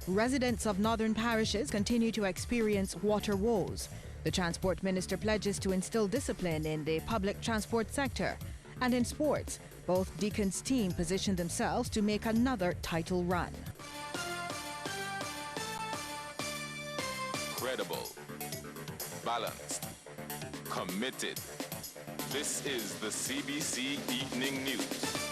Residents of northern parishes continue to experience water woes. The Transport Minister pledges to instill discipline in the public transport sector. And in sports, both Deacon's team position themselves to make another title run. Credible, balanced, committed. This is the CBC Evening News.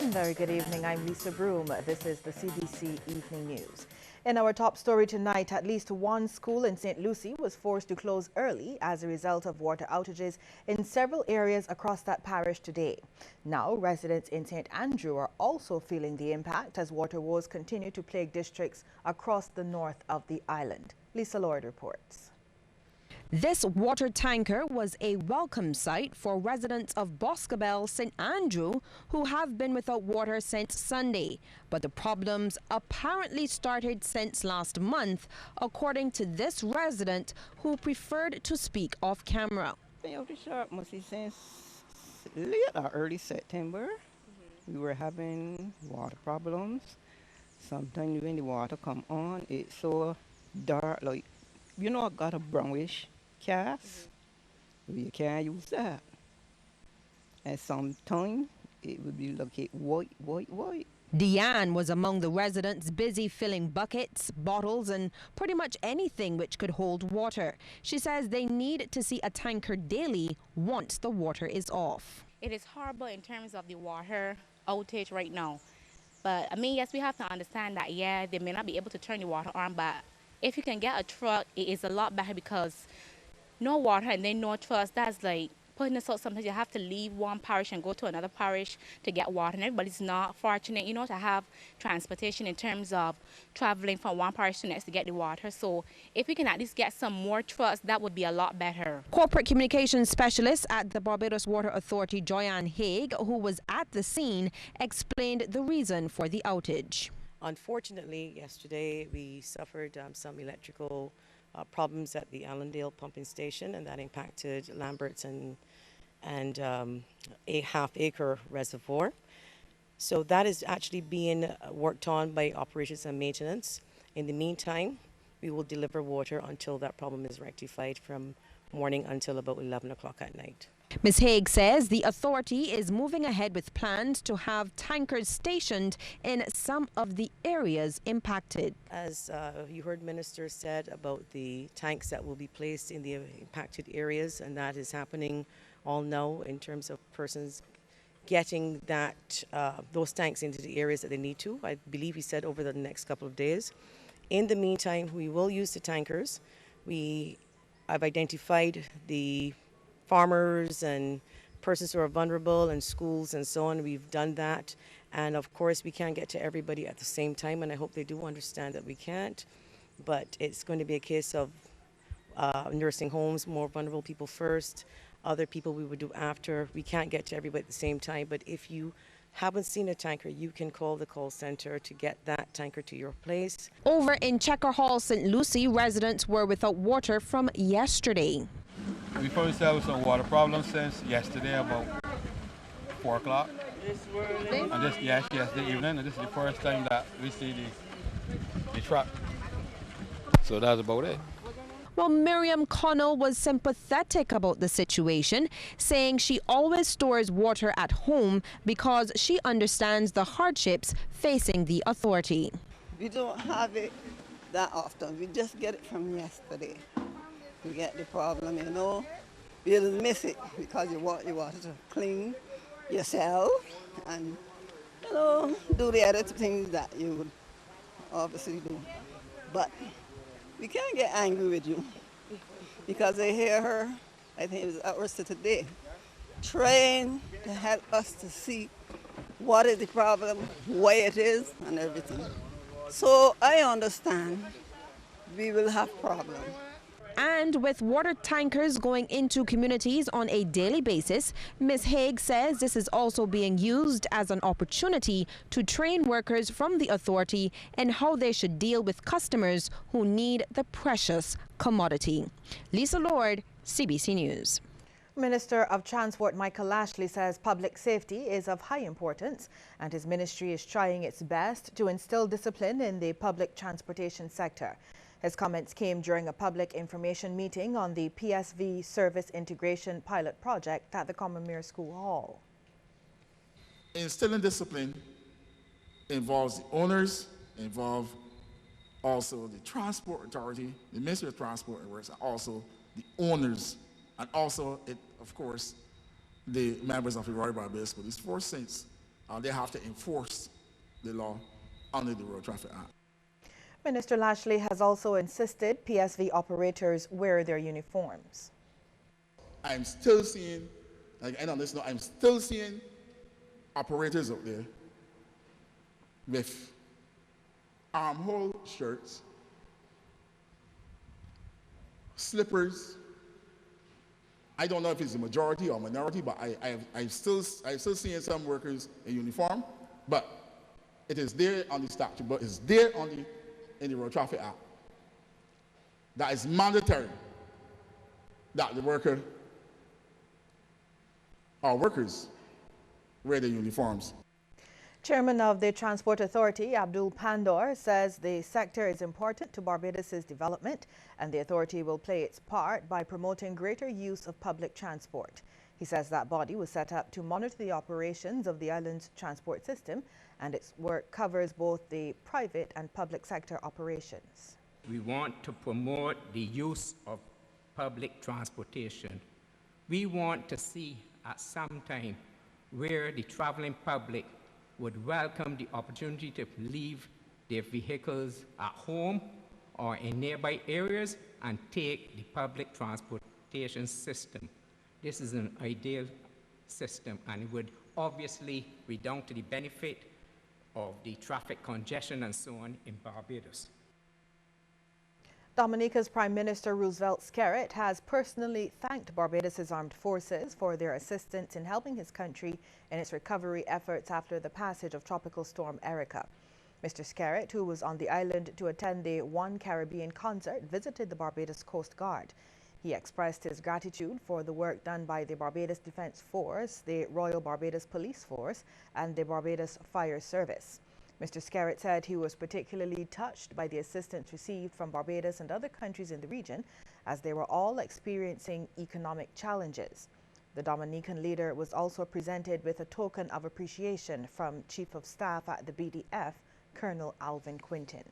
Very good evening. I'm Lisa Broom. This is the CBC Evening News. In our top story tonight, at least one school in St. Lucie was forced to close early as a result of water outages in several areas across that parish today. Now, residents in St. Andrew are also feeling the impact as water woes continue to plague districts across the north of the island. Lisa Lord reports. This water tanker was a welcome sight for residents of Boscobel, St. Andrew, who have been without water since Sunday. But the problems apparently started since last month, according to this resident who preferred to speak off camera. Must be since late or early September. We were having water problems. Sometimes when the water come on, it's so dark, like, you know, I got a brownish cast. You can't use that. And sometimes it would be like white. Deanne was among the residents busy filling buckets, bottles, and pretty much anything which could hold water. She says they need to see a tanker daily once the water is off. It is horrible in terms of the water outage right now. But I mean, yes, we have to understand that, yeah, they may not be able to turn the water on, but if you can get a truck, it is a lot better, because no water and then no trucks, that's like putting us out. Sometimes you have to leave one parish and go to another parish to get water, and everybody's not fortunate, you know, to have transportation in terms of traveling from one parish to the next to get the water. So if we can at least get some more trucks, that would be a lot better. Corporate communications specialist at the Barbados Water Authority, Joyanne Haig, who was at the scene, explained the reason for the outage. Unfortunately, yesterday we suffered some electrical problems at the Allendale pumping station, and that impacted Lambert's and a half-acre reservoir. So that is actually being worked on by operations and maintenance. In the meantime, we will deliver water until that problem is rectified from morning until about 11 o'clock at night. Ms. Haig says the authority is moving ahead with plans to have tankers stationed in some of the areas impacted. As you heard Minister said about the tanks that will be placed in the impacted areas, and that is happening all now in terms of persons getting that those tanks into the areas that they need to. I believe he said over the next couple of days. In the meantime, we will use the tankers. I've identified the farmers and persons who are vulnerable and schools and so on. We've done that, and of course we can't get to everybody at the same time, and I hope they do understand that we can't, but it's going to be a case of nursing homes, more vulnerable people first, other people we would do after. We can't get to everybody at the same time, but if you haven't seen a tanker, you can call the call center to get that tanker to your place. Over in Checker Hall, St. Lucie, residents were without water from yesterday. We found ourselves some water problems since yesterday about 4 o'clock. And this, yes, yesterday evening, and this is the first time that we see the truck. So that's about it. Well, Miriam Connell was sympathetic about the situation, saying she always stores water at home because she understands the hardships facing the authority. We don't have it that often. We just get it from yesterday. We get the problem, you know. We'll miss it because you want your water to clean yourself and, you know, do the other things that you would obviously do. But we can't get angry with you because I hear her, I think it was hours to today, trying to help us to see what is the problem, why it is, and everything. So I understand we will have problems. And with water tankers going into communities on a daily basis, Ms. Haig says this is also being used as an opportunity to train workers from the authority in how they should deal with customers who need the precious commodity. Lisa Lord, CBC News. Minister of Transport Michael Lashley says public safety is of high importance and his ministry is trying its best to instill discipline in the public transportation sector. His comments came during a public information meeting on the PSV Service Integration Pilot Project at the Commonwealth School Hall. Instilling discipline involves the owners, involves also the Transport Authority, the Ministry of Transport and Works, and also the owners, and also, of course, the members of the Royal Barbados Police Force, since they have to enforce the law under the Road Traffic Act. Minister Lashley has also insisted PSV operators wear their uniforms. I'm still seeing, like, end on this note, I'm still seeing operators out there with armhole shirts, slippers. I don't know if it's a majority or minority, but I'm still seeing some workers in uniform, but it is there on the statute, but it's there in the Road Traffic Act. That is mandatory that the worker or workers wear their uniforms. Chairman of the Transport Authority, Abdul Pandor, says the sector is important to Barbados's development and the authority will play its part by promoting greater use of public transport. He says that body was set up to monitor the operations of the island's transport system and its work covers both the private and public sector operations. We want to promote the use of public transportation. We want to see at some time where the traveling public would welcome the opportunity to leave their vehicles at home or in nearby areas and take the public transportation system. This is an ideal system and it would obviously redound to the benefit of the traffic congestion and so on in Barbados. Dominica's Prime Minister Roosevelt Skerritt has personally thanked Barbados's armed forces for their assistance in helping his country in its recovery efforts after the passage of Tropical Storm Erica. Mr. Skerritt, who was on the island to attend the One Caribbean concert, visited the Barbados Coast Guard. He expressed his gratitude for the work done by the Barbados Defense Force, the Royal Barbados Police Force, and the Barbados Fire Service. Mr. Skerritt said he was particularly touched by the assistance received from Barbados and other countries in the region as they were all experiencing economic challenges. The Dominican leader was also presented with a token of appreciation from Chief of Staff at the BDF, Colonel Alvin Quintin.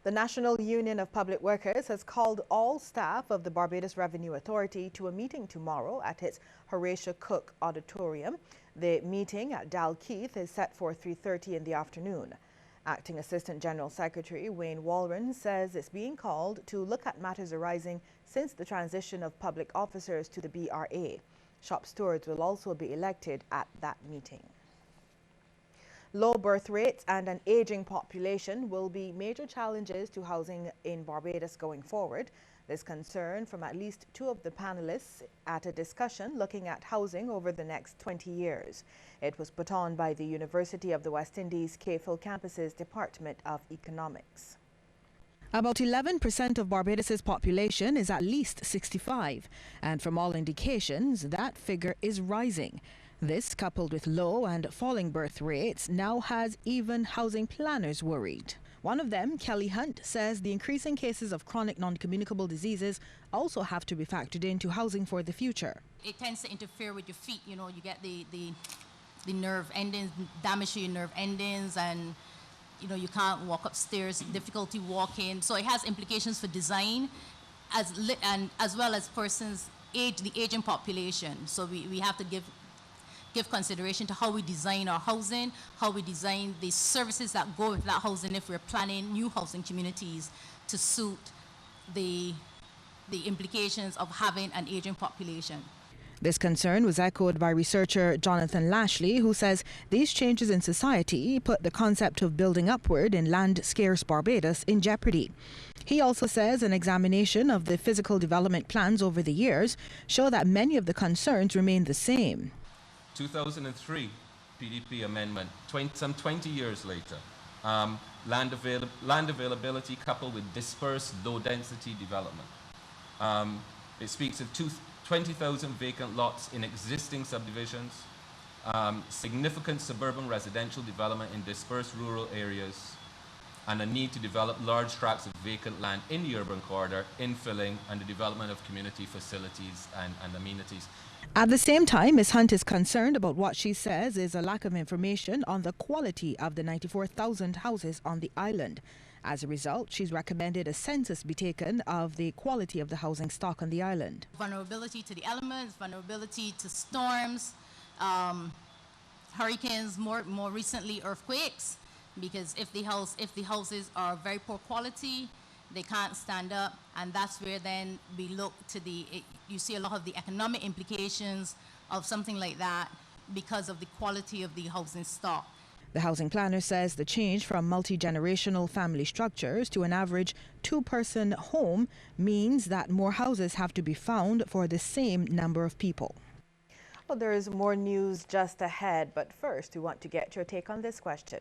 The National Union of Public Workers has called all staff of the Barbados Revenue Authority to a meeting tomorrow at its Horatio Cook Auditorium. The meeting at Dalkeith is set for 3:30 in the afternoon. Acting Assistant General Secretary Wayne Walron says it's being called to look at matters arising since the transition of public officers to the BRA. Shop stewards will also be elected at that meeting. Low birth rates and an aging population will be major challenges to housing in Barbados going forward. This concern from at least two of the panelists at a discussion looking at housing over the next 20 years. It was put on by the University of the West Indies KFIL campus's Department of Economics. About 11% of Barbados's population is at least 65, and from all indications, that figure is rising. This, coupled with low and falling birth rates, now has even housing planners worried. One of them, Kelly Hunt, says the increasing cases of chronic non-communicable diseases also have to be factored into housing for the future. It tends to interfere with your feet. You know, you get the nerve endings, damage to your nerve endings, and you know, you can't walk upstairs, difficulty walking. So it has implications for design as well as persons' age, the aging population. So we have to give consideration to how we design our housing, how we design the services that go with that housing if we're planning new housing communities to suit the implications of having an aging population. This concern was echoed by researcher Jonathan Lashley, who says these changes in society put the concept of building upward in land-scarce Barbados in jeopardy. He also says an examination of the physical development plans over the years show that many of the concerns remain the same. 2003 PDP amendment, some 20 years later, land availability coupled with dispersed low-density development. It speaks of 20,000 vacant lots in existing subdivisions, significant suburban residential development in dispersed rural areas, and a need to develop large tracts of vacant land in the urban corridor, infilling, and the development of community facilities and amenities. At the same time, Ms. Hunt is concerned about what she says is a lack of information on the quality of the 94,000 houses on the island. As a result, she's recommended a census be taken of the quality of the housing stock on the island. Vulnerability to the elements, vulnerability to storms, hurricanes, more recently earthquakes, because if the houses are very poor quality, they can't stand up, and that's where then we look to you see a lot of the economic implications of something like that because of the quality of the housing stock. The housing planner says the change from multi-generational family structures to an average two-person home means that more houses have to be found for the same number of people. Well, there is more news just ahead, but first we want to get your take on this question.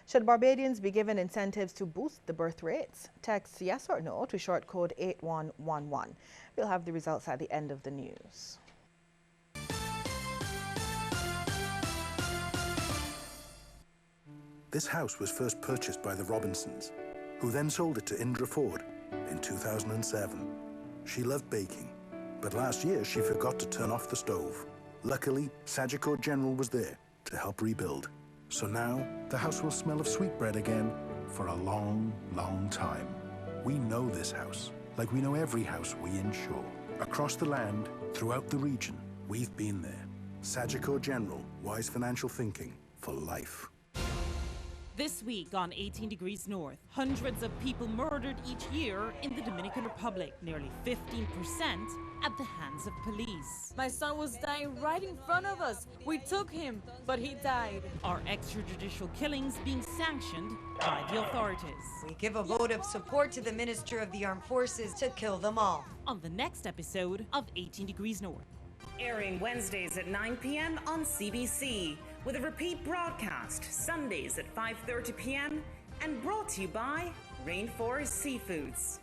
Should Barbadians be given incentives to boost the birth rates? Text yes or no to short code 8111. We'll have the results at the end of the news. This house was first purchased by the Robinsons, who then sold it to Indra Ford in 2007. She loved baking, but last year she forgot to turn off the stove. Luckily, Sagicor General was there to help rebuild. So now, the house will smell of sweetbread again for a long, long time. We know this house, like we know every house we insure. Across the land, throughout the region, we've been there. Sagicor General, wise financial thinking for life. This week on 18 Degrees North, hundreds of people murdered each year in the Dominican Republic, nearly 15% at the hands of police. My son was dying right in front of us. We took him, but he died. Are extrajudicial killings being sanctioned by the authorities? We give a vote of support to the Minister of the Armed Forces to kill them all. On the next episode of 18 Degrees North. Airing Wednesdays at 9 p.m. on CBC, with a repeat broadcast Sundays at 5:30 p.m. and brought to you by Rainforest Seafoods.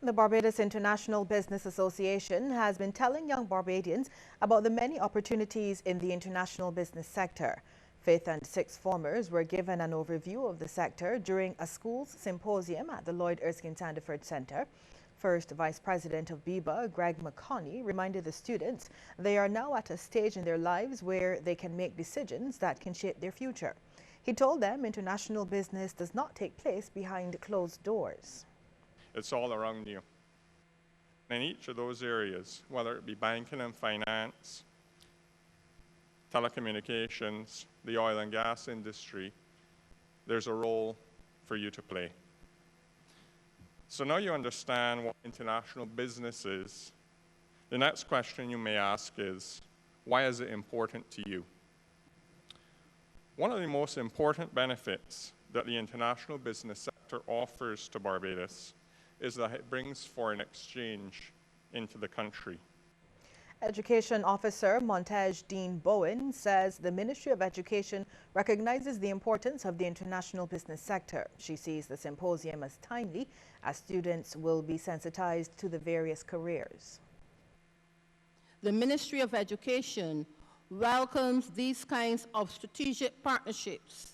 The Barbados International Business Association has been telling young Barbadians about the many opportunities in the international business sector. Fifth and sixth formers were given an overview of the sector during a schools symposium at the Lloyd Erskine Sandiford Center. First Vice President of BIBA, Greg McConney, reminded the students they are now at a stage in their lives where they can make decisions that can shape their future. He told them international business does not take place behind closed doors. It's all around you. In each of those areas, whether it be banking and finance, telecommunications, the oil and gas industry, there's a role for you to play. So now you understand what international business is. The next question you may ask is, why is it important to you? One of the most important benefits that the international business sector offers to Barbados is that it brings foreign exchange into the country. Education Officer Montage Dean Bowen says the Ministry of Education recognizes the importance of the international business sector. She sees the symposium as timely as students will be sensitized to the various careers. The Ministry of Education welcomes these kinds of strategic partnerships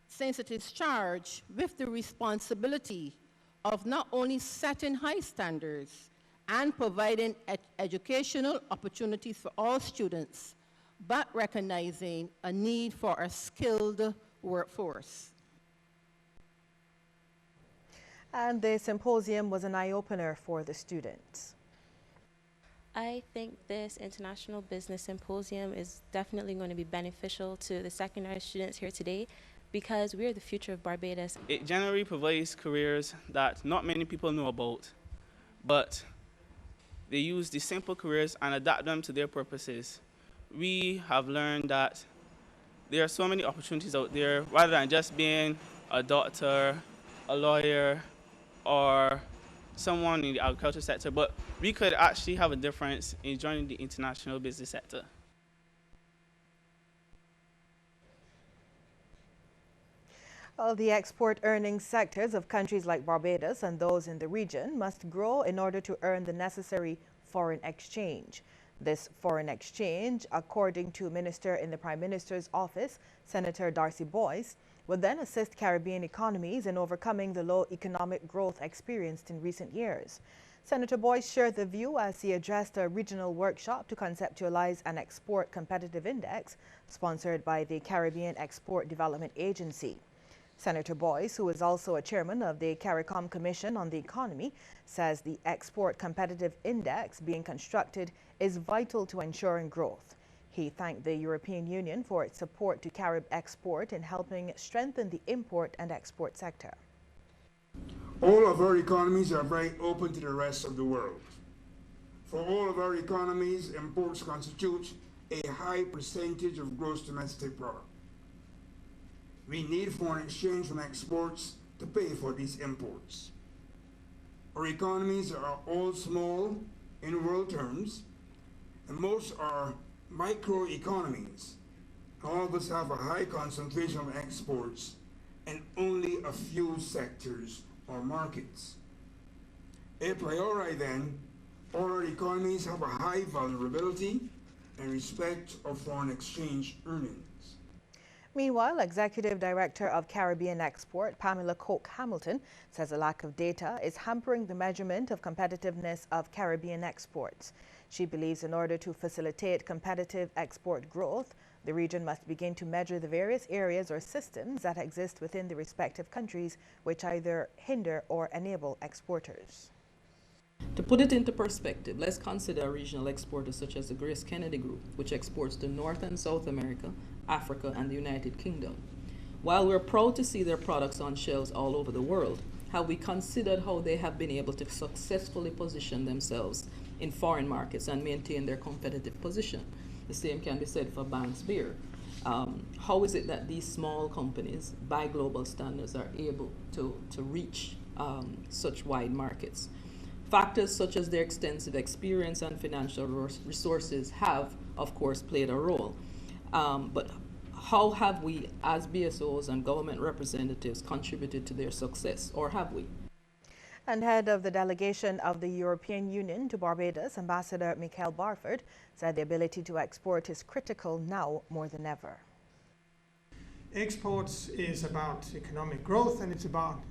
since it is charged with the responsibility of not only setting high standards and providing educational opportunities for all students, but recognizing a need for a skilled workforce. And the symposium was an eye-opener for the students. I think this International Business Symposium is definitely going to be beneficial to the secondary students here today, because we're the future of Barbados. It generally provides careers that not many people know about, but they use these simple careers and adapt them to their purposes. We have learned that there are so many opportunities out there, rather than just being a doctor, a lawyer, or someone in the agriculture sector, but we could actually have a difference in joining the international business sector. Well, the export earning sectors of countries like Barbados and those in the region must grow in order to earn the necessary foreign exchange. This foreign exchange, according to Minister in the Prime Minister's office, Senator Darcy Boyce, will then assist Caribbean economies in overcoming the low economic growth experienced in recent years. Senator Boyce shared the view as he addressed a regional workshop to conceptualize an export competitive index sponsored by the Caribbean Export Development Agency. Senator Boyce, who is also a chairman of the CARICOM Commission on the Economy, says the Export Competitive Index being constructed is vital to ensuring growth. He thanked the European Union for its support to Carib export in helping strengthen the import and export sector. All of our economies are very open to the rest of the world. For all of our economies, imports constitute a high percentage of gross domestic product. We need foreign exchange from exports to pay for these imports. Our economies are all small in world terms, and most are microeconomies. All of us have a high concentration of exports and only a few sectors or markets. A priori then, all our economies have a high vulnerability in respect of foreign exchange earnings. Meanwhile, Executive Director of Caribbean Export, Pamela Coke Hamilton, says a lack of data is hampering the measurement of competitiveness of Caribbean exports. She believes in order to facilitate competitive export growth, the region must begin to measure the various areas or systems that exist within the respective countries which either hinder or enable exporters. To put it into perspective, let's consider regional exporters such as the Grace Kennedy Group, which exports to North and South America, Africa, and the United Kingdom. While we're proud to see their products on shelves all over the world, have we considered how they have been able to successfully position themselves in foreign markets and maintain their competitive position? The same can be said for Banks Beer. How is it that these small companies, by global standards, are able to reach such wide markets? Factors such as their extensive experience and financial resources have, of course, played a role. But how have we, as BSOs and government representatives, contributed to their success, or have we? And head of the delegation of the European Union to Barbados, Ambassador Michael Barford, said the ability to export is critical now more than ever. Exports is about economic growth, and it's about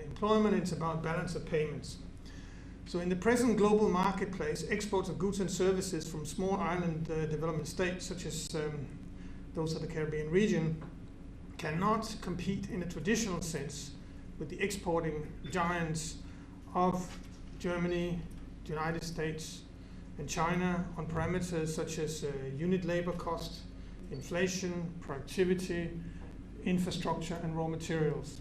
employment, it's about balance of payments. So in the present global marketplace, exports of goods and services from small island development states, such as those of the Caribbean region, cannot compete in a traditional sense with the exporting giants of Germany, the United States, and China on parameters such as unit labor cost, inflation, productivity, infrastructure, and raw materials.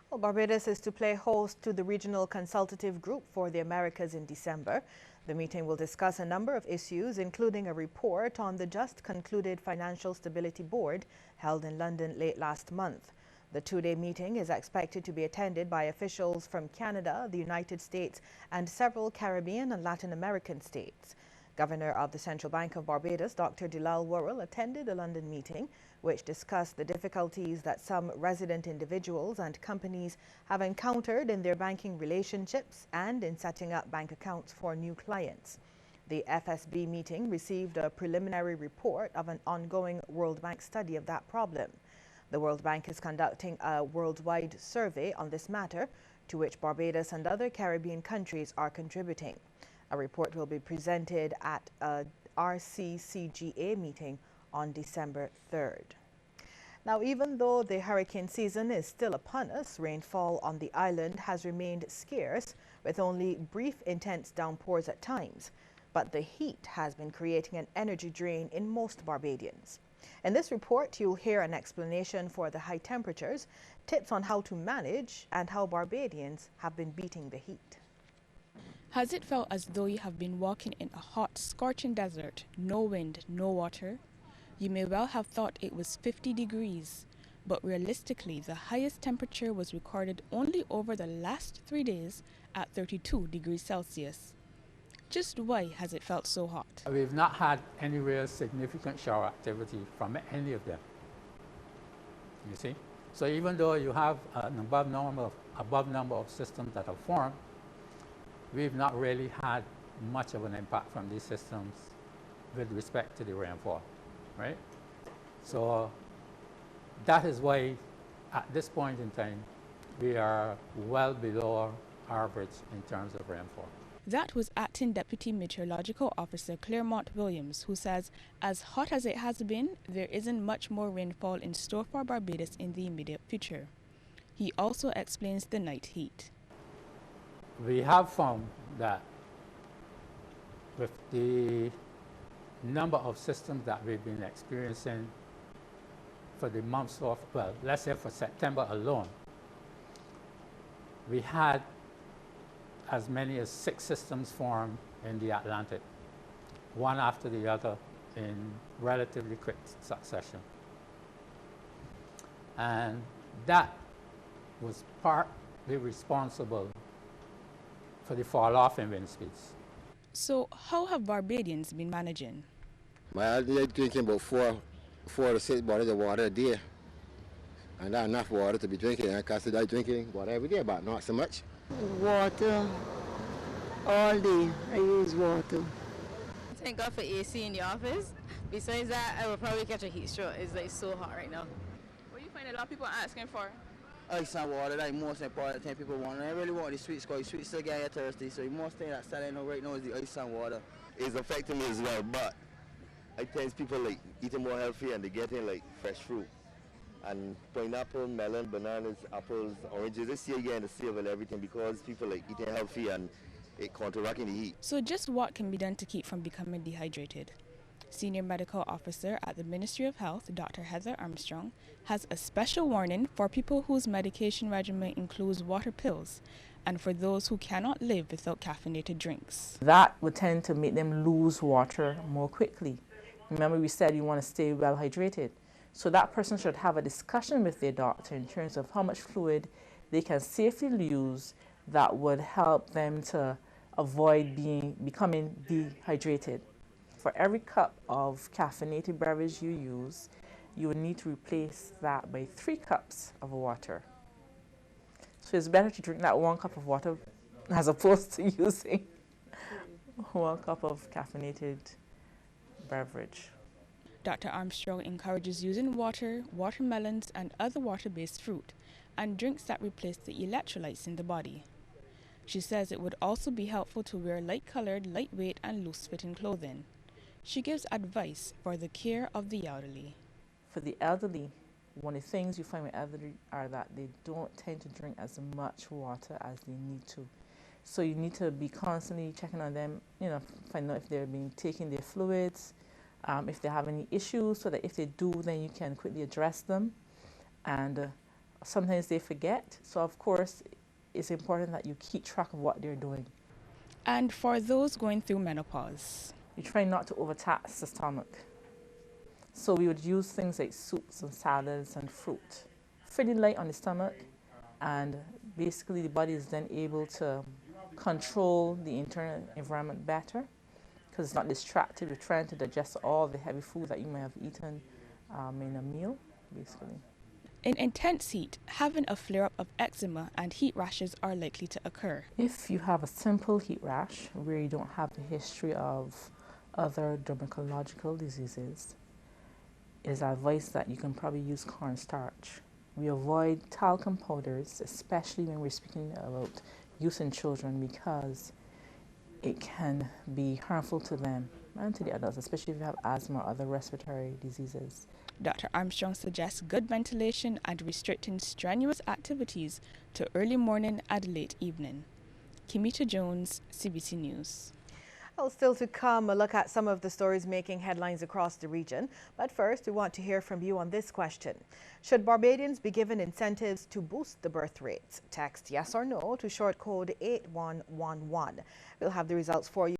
Well, Barbados is to play host to the Regional Consultative Group for the Americas in December. The meeting will discuss a number of issues, including a report on the just concluded Financial Stability Board held in London late last month. The two-day meeting is expected to be attended by officials from Canada, the United States, and several Caribbean and Latin American states. Governor of the Central Bank of Barbados, Dr. Delal Worrell, attended the London meeting, which discussed the difficulties that some resident individuals and companies have encountered in their banking relationships and in setting up bank accounts for new clients. The FSB meeting received a preliminary report of an ongoing World Bank study of that problem. The World Bank is conducting a worldwide survey on this matter, to which Barbados and other Caribbean countries are contributing. A report will be presented at a RCCGA meeting on December 3rd. Now, even though the hurricane season is still upon us, rainfall on the island has remained scarce, with only brief intense downpours at times. But the heat has been creating an energy drain in most Barbadians. In this report, you'll hear an explanation for the high temperatures, tips on how to manage, and how Barbadians have been beating the heat. Has it felt as though you have been walking in a hot, scorching desert, no wind, no water? You may well have thought it was 50 degrees, but realistically, the highest temperature was recorded only over the last 3 days at 32 degrees Celsius. Just why has it felt so hot? We've not had any real significant shower activity from any of them, you see? So even though you have an above number of systems that have formed, we've not really had much of an impact from these systems with respect to the rainfall, right? So that is why at this point in time, we are well below average in terms of rainfall. That was Acting Deputy Meteorological Officer Claremont Williams, who says as hot as it has been, there isn't much more rainfall in store for Barbados in the immediate future. He also explains the night heat. We have found that with the number of systems that we've been experiencing for the months of, well, let's say for September alone, we had as many as 6 systems formed in the Atlantic, one after the other in relatively quick succession. And that was partly responsible for the fall off in wind speeds. So how have Barbadians been managing? Well, they're drinking about 4 to 6 bottles of water a day. And that's enough water to be drinking. Because they're drinking water every day, but not so much. Water. All day, I use water. Thank God for AC in the office. Besides that, I will probably catch a heat stroke. It's like so hot right now. What do you find a lot of people asking for? Ice and water, that's the most important thing people want. I really want the sweets because the sweets still get you thirsty. So the most thing that's selling right now is the ice and water. It's affecting me as well, but I think people like eating more healthy and they're getting like fresh fruit. And pineapple, melon, bananas, apples, oranges, this year you're getting the sale of everything because people like eating healthy and it counteracting the heat. So just what can be done to keep from becoming dehydrated? Senior Medical Officer at the Ministry of Health, Dr. Heather Armstrong, has a special warning for people whose medication regimen includes water pills and for those who cannot live without caffeinated drinks. That would tend to make them lose water more quickly. Remember, we said you want to stay well hydrated. So that person should have a discussion with their doctor in terms of how much fluid they can safely use that would help them to avoid becoming dehydrated. For every cup of caffeinated beverage you use, you will need to replace that by 3 cups of water. So it's better to drink that 1 cup of water as opposed to using 1 cup of caffeinated beverage. Dr. Armstrong encourages using water, watermelons, and other water-based fruit, and drinks that replace the electrolytes in the body. She says it would also be helpful to wear light-colored, lightweight, and loose-fitting clothing. She gives advice for the care of the elderly. For the elderly, one of the things you find with elderly are that they don't tend to drink as much water as they need to. So you need to be constantly checking on them, find out if they're taking their fluids, if they have any issues, so that if they do, then you can quickly address them. And sometimes they forget. So of course, it's important that you keep track of what they're doing. And for those going through menopause, you try not to overtax the stomach. So we would use things like soups and salads and fruit. Pretty light on the stomach, and basically the body is then able to control the internal environment better because it's not distracted with trying to digest all the heavy food that you may have eaten in a meal, basically. In intense heat, having a flare-up of eczema and heat rashes are likely to occur. If you have a simple heat rash where you don't have a history of other dermatological diseases, it is advised that you can probably use cornstarch. We avoid talcum powders, especially when we're speaking about use in children, because it can be harmful to them and to the adults, especially if you have asthma or other respiratory diseases. Dr. Armstrong suggests good ventilation and restricting strenuous activities to early morning and late evening. Kimita Jones, CBC News. Well, still to come, a look at some of the stories making headlines across the region. But first, we want to hear from you on this question. Should Barbadians be given incentives to boost the birth rates? Text yes or no to short code 8111. We'll have the results for you